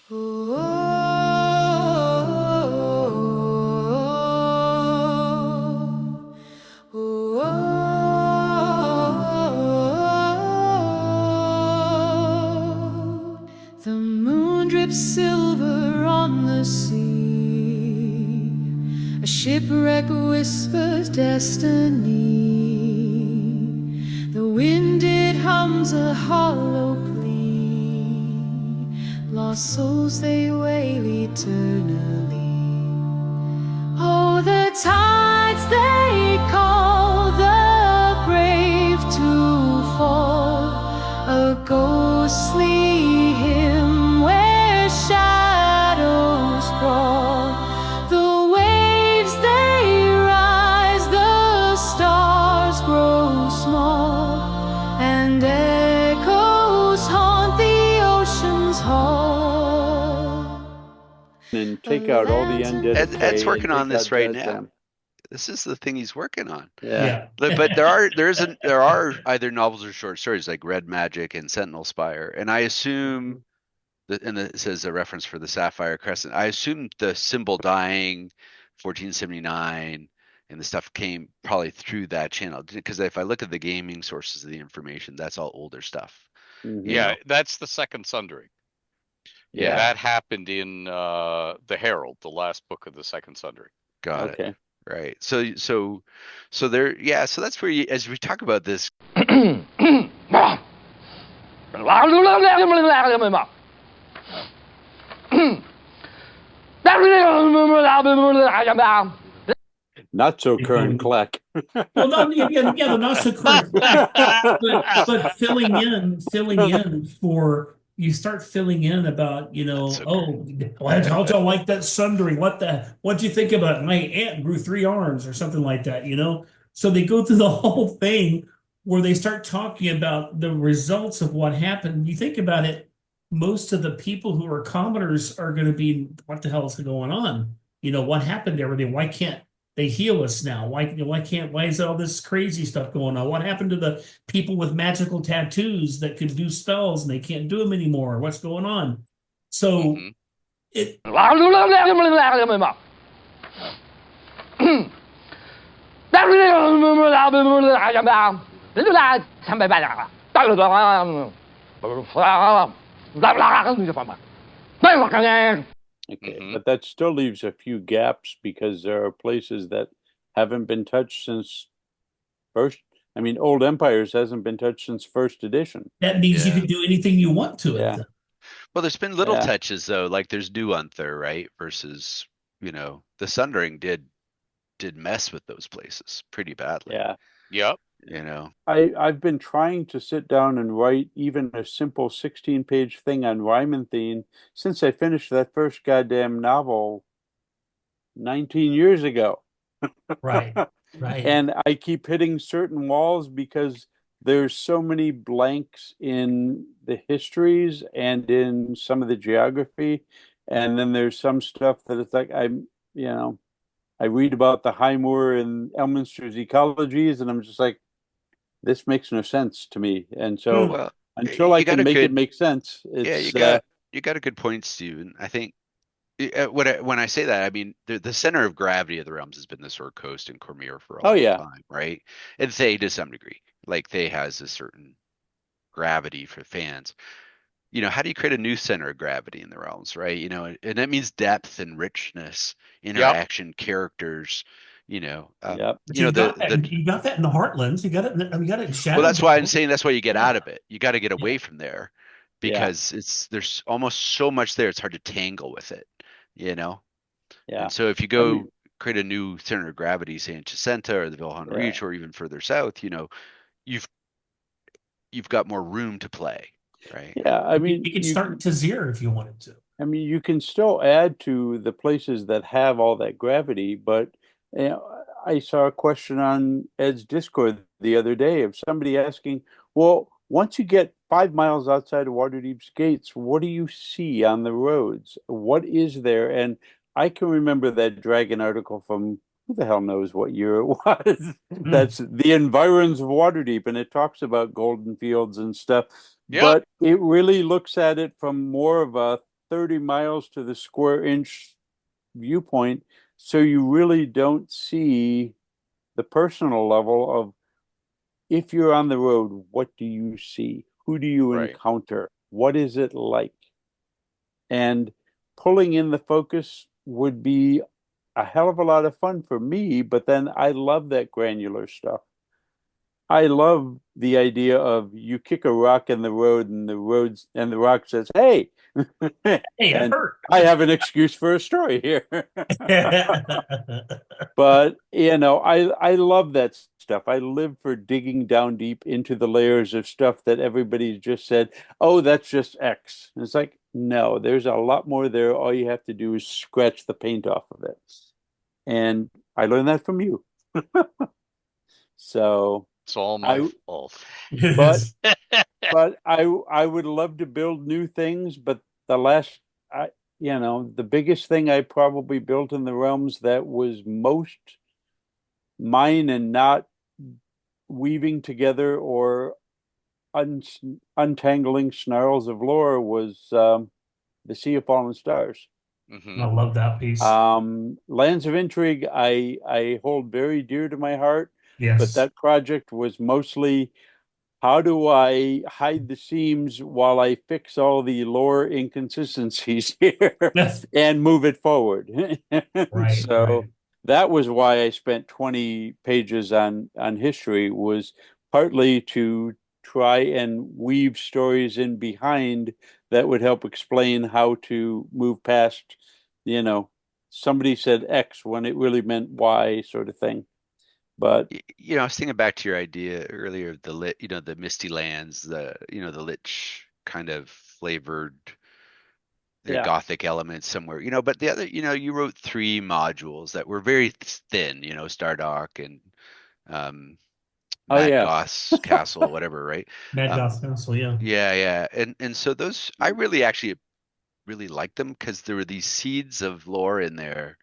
The moon drips silver on the sea. A shipwreck whispers destiny. The wind it hums a hollow plea. Lost souls they wail eternally. Oh, the tides they call the brave to fall. A ghostly hymn where shadows crawl. The waves they rise, the stars grow small, and echoes haunt the ocean's hall. And take out all the undead. Ed's working and on take this out right Jazz now. Dam. This is the thing he's working on. Yeah. But there are either novels or short stories like Red Magic and Sentinel Spire, and I assume that, and it says a reference for the Sapphire Crescent. I assume the symbol dying, 1479, and the stuff came probably through that channel. Because if I look at the gaming sources of the information, that's all older stuff. Mhm. Yeah, that's the Second Sundering. Yeah. That happened in the Herald, the last book of the Second Sundering. Got it. Okay. Right. So there. Yeah. So that's where you, as we talk about this. Not so current Kleck. Well, no, yeah, the not so current, but filling in for, you start filling in about, That's so how'd y'all like that sundering? What'd you think about it? My aunt grew 3 arms or something like that, So they go through the whole thing where they start talking about the results of what happened. You think about it, most of the people who are commoners are going to be, what the hell is going on? What happened to everything? Why can't they heal us now? Why is all this crazy stuff going on? What happened to the people with magical tattoos that could do spells and they can't do them anymore? What's going on? So it Okay, but that still leaves a few gaps because there are places that haven't been touched since first. I mean, Old Empires hasn't been touched since first edition. that means you can do anything you want to it. Yeah. Well, there's been little Yeah. touches though, like there's New Unther, right? Versus, the Sundering did mess with those places pretty badly. Yeah. Yep. I've been trying to sit down and write even a simple 16-page thing on Rymanthine since I finished that first goddamn novel 19 years ago. Right. And I keep hitting certain walls because there's so many blanks in the histories and in some of the geography. And then there's some stuff that it's like I read about the Highmoor and Elminster's ecologies, and I'm just like, this makes no sense to me. And so until I can make it make sense, it's you got a good point, Steven. I think when I say that, I mean the center of gravity of the realms has been the Sword Coast and Cormyr for a long time, right? And Thay to some degree, like Thay has a certain gravity for fans. How do you create a new center of gravity in the realms, right? And that means depth and richness, interaction, characters. You got that in the Heartlands. You got it in Shadow. Well, that's why I'm saying that's why you get out of it. You got to get away from there because there's almost so much there. It's hard to tangle with it. Yeah. And so if you go create a new center of gravity, say in Chicenta or the Vilhan Reach or even further south, you've got more room to play. Right. Yeah, I mean, you can start in Tazir if you wanted to. I mean, you can still add to the places that have all that gravity, but I saw a question on Ed's Discord the other day of somebody asking, well, once you get 5 miles outside of Waterdeep's gates, what do you see on the roads? What is there? And I can remember that Dragon article from who the hell knows what year it was. That's the environs of Waterdeep, and it talks about golden fields and stuff. But it really looks at it from more of a 30 miles to the square inch viewpoint, so you really don't see the personal level of, if you're on the road, what do you see? Who do you Right. encounter? What is it like? And pulling in the focus would be a hell of a lot of fun for me, but then I love that granular stuff. I love the idea of you kick a rock in the road and the rock says, "Hey," Hey, that and hurt. I have an excuse for a story here. But I love that stuff. I live for digging down deep into the layers of stuff that everybody just said, "Oh, that's just X." And it's like, no, there's a lot more there. All you have to do is scratch the paint off of it. And I learned that from you. So It's all my fault. but I would love to build new things, but the biggest thing I probably built in the realms that was most mine and not weaving together or untangling snarls of lore was the Sea of Fallen Stars. Mm-hmm. I love that piece. Lands of Intrigue, I hold very dear to my heart. Yes. But that project was mostly, how do I hide the seams while I fix all the lore inconsistencies here and move it forward? Right. So right. that was why I spent 20 pages on history, was partly to try and weave stories in behind that would help explain how to move past, somebody said X when it really meant Y, sort of thing. But I was thinking back to your idea earlier of the lit, the Misty Lands, the lich kind of flavored, the gothic elements somewhere, but the other, you wrote 3 modules that were very thin, Stardock and Mad Goth's Castle, whatever, right? Mad Goth's Castle, yeah. Yeah. And so those, I really liked them because there were these seeds of lore in there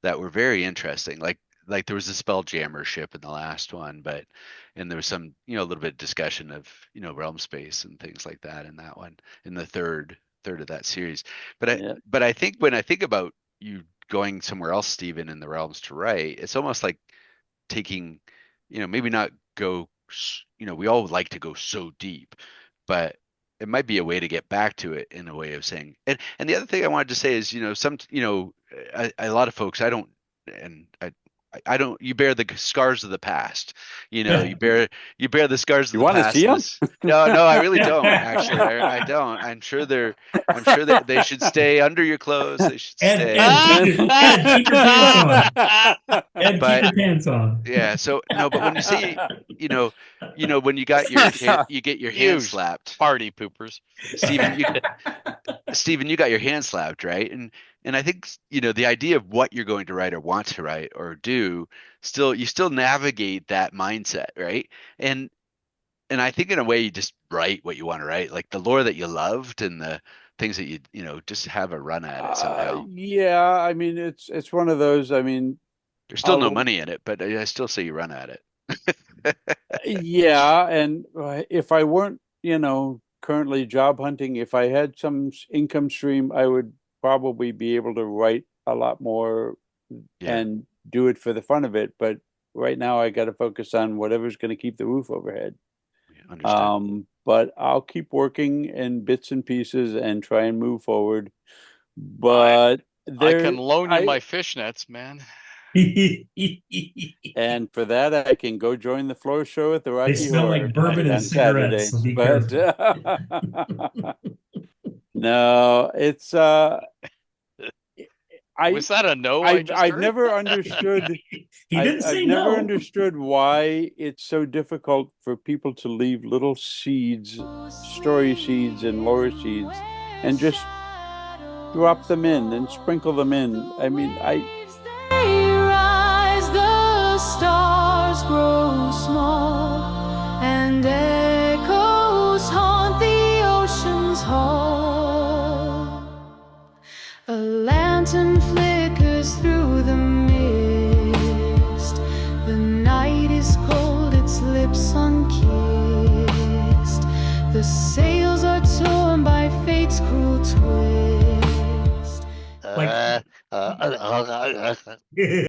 that were very interesting. Like there was a Spelljammer ship in the last one, and there was some, a little bit of discussion of, realm space and things like that in that one, in the third of that series. But I think when I think about you going somewhere else, Stephen, in the realms to write, it's almost like taking, maybe not go, we all like to go so deep, but it might be a way to get back to it in a way of saying, and the other thing I wanted to say is, a lot of folks, I don't, you bear the scars of the past, you bear the scars of the past. You want to see them? No, I really don't, actually. I don't. I'm sure that they should stay under your clothes. They should stay. Keep your pants on. Keep your pants on. Yeah. So no, but when you say, when you got you get your hand slapped. Party poopers. Stephen, you got your hand slapped, right? And I think, the idea of what you're going to write or want to write or do, you still navigate that mindset, right? And I think in a way you just write what you want to write, like the lore that you loved and the things that you just have a run at it somehow. Yeah, I mean, it's one of those. I mean, there's still no money in it, but I still say you run at it. Yeah, and if I weren't, currently job hunting, if I had some income stream, I would probably be able to write a lot more and do it for the fun of it. But right now I got to focus on whatever's going to keep the roof overhead. But I'll keep working in bits and pieces and try and move forward. But I can loan you my fishnets, man. And for that, I can go join the floor show at the Rocky They smell Horror like bourbon and cigarettes, so be careful. No, it's was that a no? I've never understood. He didn't say I've no. never understood why it's so difficult for people to leave little seeds, story seeds and lore seeds, and just drop them in and sprinkle them in. I mean, the stars grow small and echoes haunt the ocean's hall. A lantern flickers through the mist. The night is cold, its lips unkissed. The sails are torn by fate's cruel twist. Yeah.